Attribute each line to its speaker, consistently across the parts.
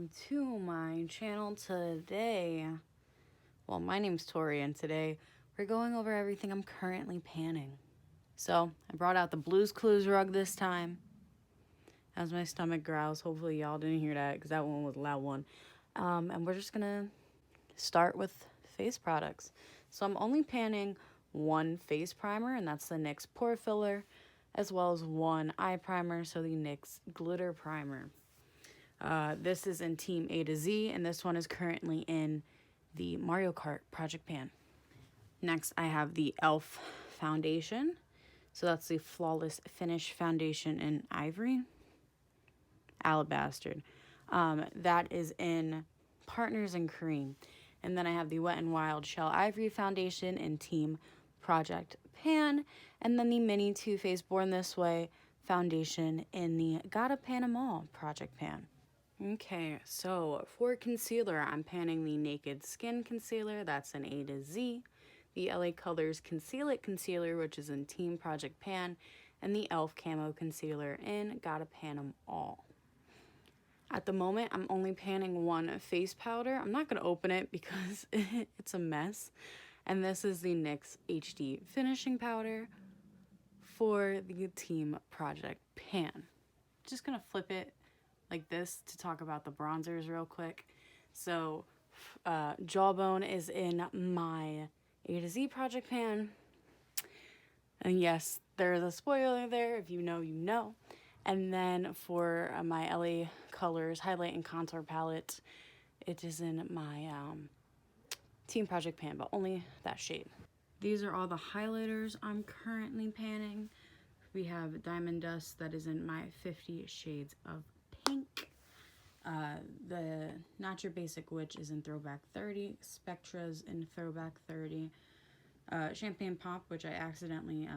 Speaker 1: welcome to my channel today. Well, my name's Tori, and today we're going over everything I'm currently panning. So, I brought out the Blue's Clues rug this time. As my stomach growls, hopefully y'all didn't hear that, because that one was a loud one. And we're just gonna start with face products. So I'm only panning one face primer, and that's the NYX Pore Filler, as well as one eye primer, so the NYX Glitter Primer. This is in Team A to Z, and this one is currently in the Mario Kart Project Pan. Next, I have the e.l.f. foundation. So that's the Flawless Finish Foundation in Ivory. Alabaster. That is in Partners in Cream. And then I have the Wet n Wild Shell Ivory Foundation in Team Project Pan. And then the Mini Too Faced Born This Way foundation in the Gotta Pan 'Em All Project Pan. Okay, so for concealer, I'm panning the Naked Skin Concealer. That's an A to Z. The LA Colors Conceal It Concealer, which is in Team Project Pan. And the e.l.f. Camo Concealer in Gotta Pan 'Em All. At the moment, I'm only panning one face powder. I'm not going to open it because it's a mess. And this is the NYX Hd Finishing Powder for the Team Project Pan. Just going to flip it like this to talk about the bronzers real quick. So, Jawbone is in my A to Z Project Pan. And yes, there's a spoiler there. If you know, you know. And then for my LA Colors Highlight and Contour Palette, it is in my Team Project Pan, but only that shade. These are all the highlighters I'm currently panning. We have Diamond Dust that is in my 50 Shades of Pink. The Not Your Basic Witch is in Throwback 30. Spectra's in Throwback 30. Champagne Pop, which I accidentally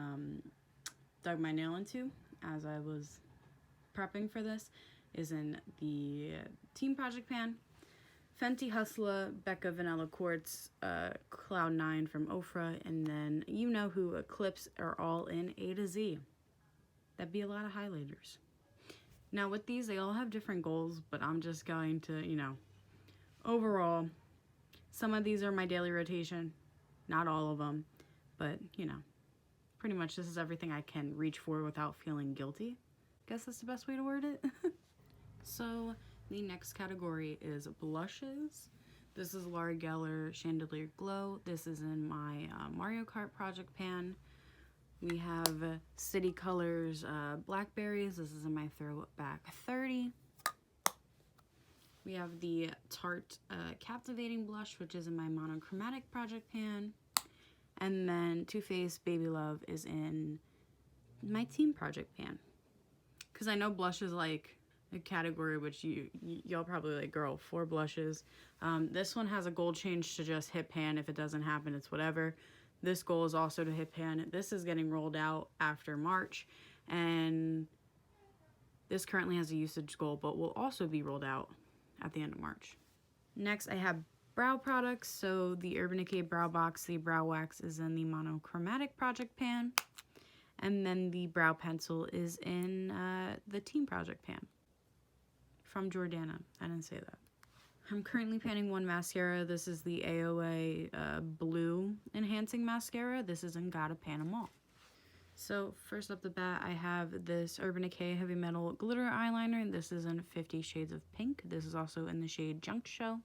Speaker 1: dug my nail into as I was prepping for this, is in the Team Project Pan. Fenty Hustler, Becca Vanilla Quartz, Cloud 9 from Ofra, and then You Know Who Eclipse are all in A to Z. That'd be a lot of highlighters. Now with these, they all have different goals, but I'm just going to, overall, some of these are my daily rotation, not all of them, but, pretty much this is everything I can reach for without feeling guilty. Guess that's the best way to word it. So the next category is blushes. This is Laura Geller Chandelier Glow. This is in my Mario Kart Project Pan. We have City Colors Blackberries. This is in my Throwback 30. We have the Tarte Captivating Blush, which is in my Monochromatic Project Pan. And then Too Faced Baby Love is in my Team Project Pan. Because I know blush is like a category which y'all probably like, girl, 4 blushes. This one has a goal change to just hit pan. If it doesn't happen, it's whatever. This goal is also to hit pan. This is getting rolled out after March. And this currently has a usage goal, but will also be rolled out at the end of March. Next, I have brow products. So the Urban Decay Brow Box, the Brow Wax is in the Monochromatic Project Pan. And then the brow pencil is in the Team Project Pan from Jordana. I didn't say that. I'm currently panning one mascara. This is the AOA Blue Enhancing Mascara. This is in Gotta Pan 'Em All. So first up the bat, I have this Urban Decay Heavy Metal Glitter Eyeliner. This is in 50 Shades of Pink. This is also in the shade Junk Show.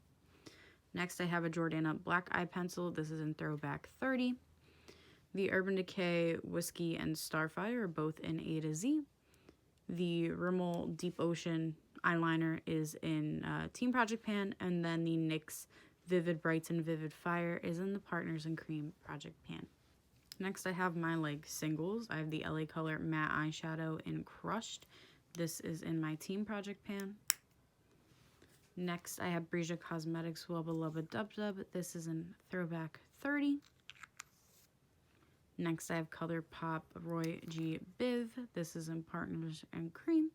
Speaker 1: Next, I have a Jordana Black Eye Pencil. This is in Throwback 30. The Urban Decay Whiskey and Starfire are both in A to Z. The Rimmel Deep Ocean eyeliner is in Team Project Pan, and then the NYX Vivid Brights and Vivid Fire is in the Partners in Cream Project Pan. Next, I have my singles. I have the LA Color Matte Eyeshadow in Crushed. This is in my Team Project Pan. Next, I have Breesia Cosmetics Wubba Lubba Dub Dub. This is in Throwback 30. Next, I have ColourPop Roy G. Biv. This is in Partners and Cream.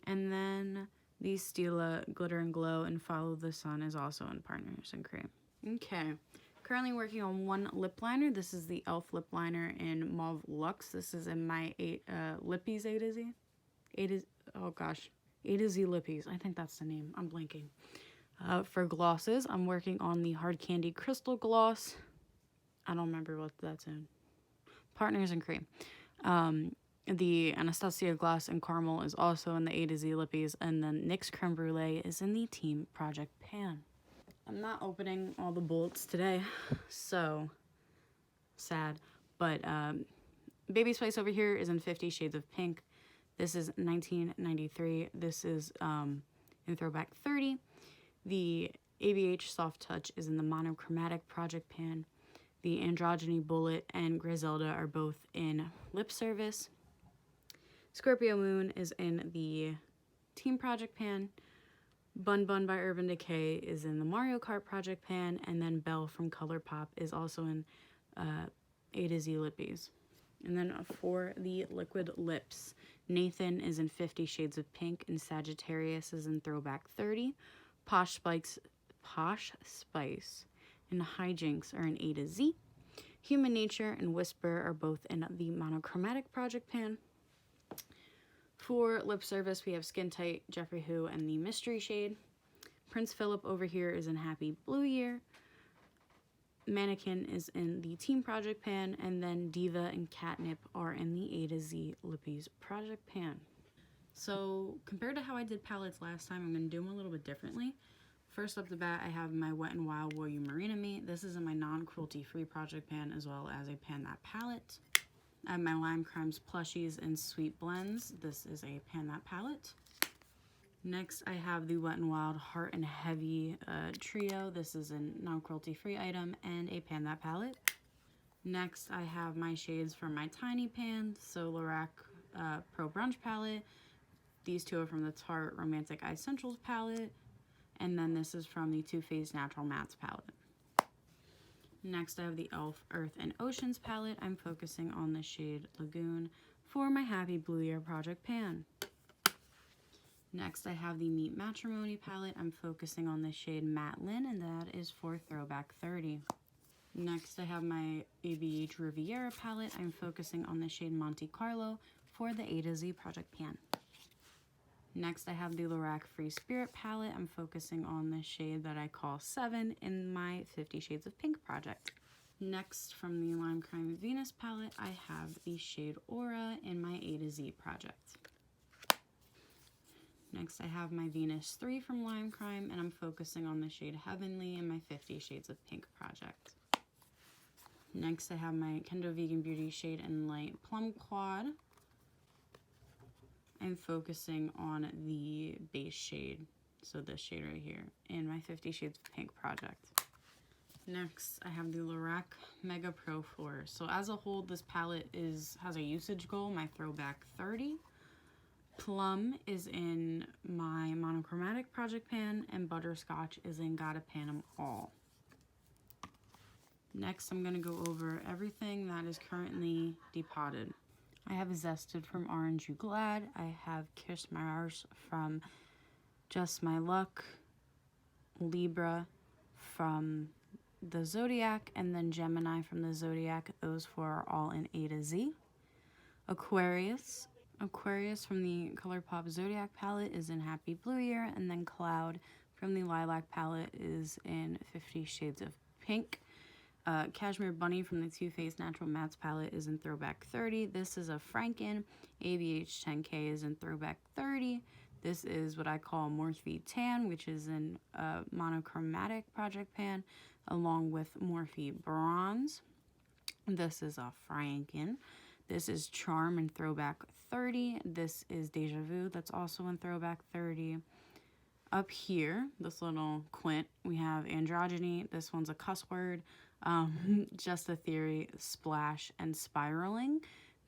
Speaker 1: And then the Stila Glitter and Glow and Follow the Sun is also in Partners and Cream. Okay. Currently working on one lip liner. This is the e.l.f. lip liner in Mauve Luxe. This is in my Lippies A to Z. Oh gosh. A to Z Lippies. I think that's the name. I'm blanking. For glosses, I'm working on the Hard Candy Crystal Gloss. I don't remember what that's in. Partners in Cream. The Anastasia Glass and Caramel is also in the A to Z Lippies. And then Nyx Creme Brulee is in the Team Project Pan. I'm not opening all the bullets today. So sad. But Baby Spice over here is in 50 Shades of Pink. This is 1993. This is in Throwback 30. The ABH Soft Touch is in the Monochromatic Project Pan. The Androgyny Bullet and Griselda are both in Lip Service. Scorpio Moon is in the Team Project Pan. Bun Bun by Urban Decay is in the Mario Kart Project Pan. And then Belle from ColourPop is also in A to Z Lippies. And then for the liquid lips, Nathan is in 50 Shades of Pink, and Sagittarius is in Throwback 30. Posh Spice and Hijinks are in A to Z. Human Nature and Whisper are both in the Monochromatic Project Pan. For lip service, we have Skin Tight, Jeffree Who, and the Mystery Shade. Prince Philip over here is in Happy Blue Year. Mannequin is in the Team Project Pan, and then Diva and Catnip are in the A to Z Lippies Project Pan. So compared to how I did palettes last time, I'm going to do them a little bit differently. First up the bat, I have my Wet n Wild Warrior Marina Me. This is in my non-cruelty free project pan, as well as a Pan That palette. I have my Lime Crimes Plushies and Sweet Blends. This is a Pan That palette. Next, I have the Wet n Wild Heart and Heavy Trio. This is a non-cruelty free item and a Pan That palette. Next, I have my shades from my Tiny Pan. So Lorac Pro Brunch palette. These two are from the Tarte Romantic Essentials palette. And then this is from the Too Faced Natural Mattes palette. Next, I have the e.l.f. Earth and Oceans palette. I'm focusing on the shade Lagoon for my Happy Blue Year Project Pan. Next, I have the Meet Matrimony palette. I'm focusing on the shade Matlin, and that is for Throwback 30. Next, I have my ABH Riviera palette. I'm focusing on the shade Monte Carlo for the A to Z Project Pan. Next, I have the Lorac Free Spirit palette. I'm focusing on the shade that I call 7 in my 50 Shades of Pink project. Next, from the Lime Crime Venus palette, I have the shade Aura in my A to Z project. Next, I have my Venus 3 from Lime Crime, and I'm focusing on the shade Heavenly in my 50 Shades of Pink project. Next, I have my Kendo Vegan Beauty shade in Light Plum Quad. I'm focusing on the base shade, so this shade right here, in my 50 Shades of Pink project. Next, I have the Lorac Mega Pro 4. So as a whole, this palette has a usage goal, my Throwback 30. Plum is in my Monochromatic project pan, and Butterscotch is in Gotta Pan 'Em All. Next, I'm going to go over everything that is currently depotted. I have Zested from Orange You Glad. I have Kiss My Arse from Just My Luck. Libra from the Zodiac, and then Gemini from the Zodiac. Those four are all in A to Z. Aquarius from the ColourPop Zodiac palette is in Happy Blue Year, and then Cloud from the Lilac palette is in 50 Shades of Pink. Cashmere Bunny from the Too Faced Natural Mattes palette is in Throwback 30. This is a Franken. ABH 10K is in Throwback 30. This is what I call Morphe Tan, which is in Monochromatic project pan, along with Morphe Bronze. This is a Franken. This is Charm in Throwback 30. This is Deja Vu, that's also in Throwback 30. Up here, this little quint, we have Androgyny. This one's a cuss word. Just a Theory, Splash, and Spiraling.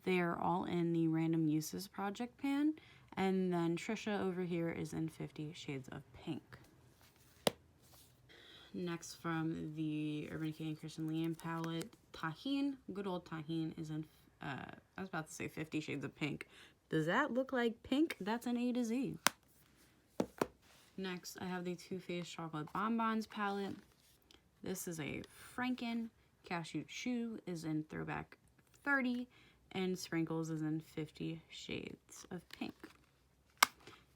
Speaker 1: They are all in the Random Uses project pan. And then Trisha over here is in 50 Shades of Pink. Next, from the Urban Decay and Christian Liam palette, Tahine. Good old Tahine is in, I was about to say 50 Shades of Pink. Does that look like pink? That's an A to Z. Next, I have the Too Faced Chocolate Bonbons palette. This is a Franken. Cashew Chew is in Throwback 30. And Sprinkles is in 50 Shades of Pink.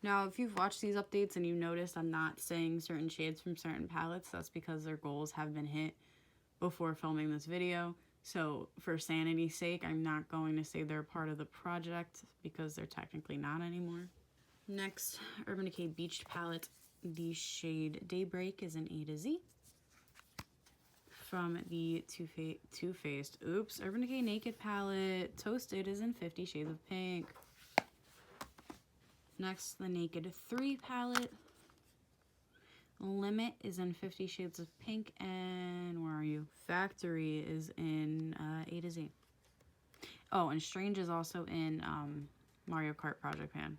Speaker 1: Now, if you've watched these updates and you noticed I'm not saying certain shades from certain palettes, that's because their goals have been hit before filming this video. So for sanity's sake, I'm not going to say they're part of the project because they're technically not anymore. Next, Urban Decay Beach palette. The shade Daybreak is an A to Z. From the Too Faced Urban Decay Naked palette. Toasted is in 50 Shades of Pink. Next, the Naked 3 palette. Limit is in 50 Shades of Pink, and where are you? Factory is in A to Z. Oh, and Strange is also in Mario Kart Project Pan.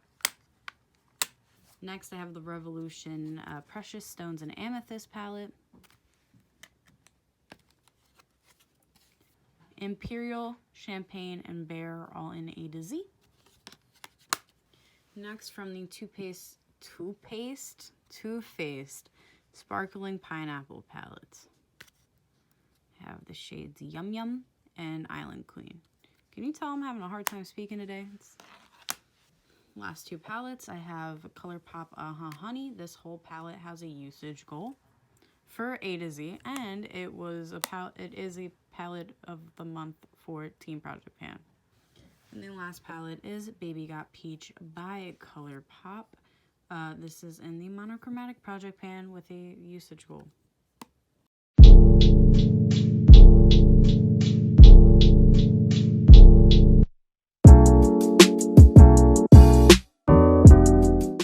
Speaker 1: Next, I have the Revolution Precious Stones and Amethyst palette. Imperial, Champagne, and Bear are all in A to Z. Next, from the Too Faced Sparkling Pineapple palette. I have the shades Yum Yum and Island Queen. Can you tell I'm having a hard time speaking today? Last two palettes, I have ColourPop Honey. This whole palette has a usage goal for A to Z, and it is a palette of the month for Team Project Pan. And the last palette is Baby Got Peach by ColourPop. This is in the monochromatic project pan with a usage goal.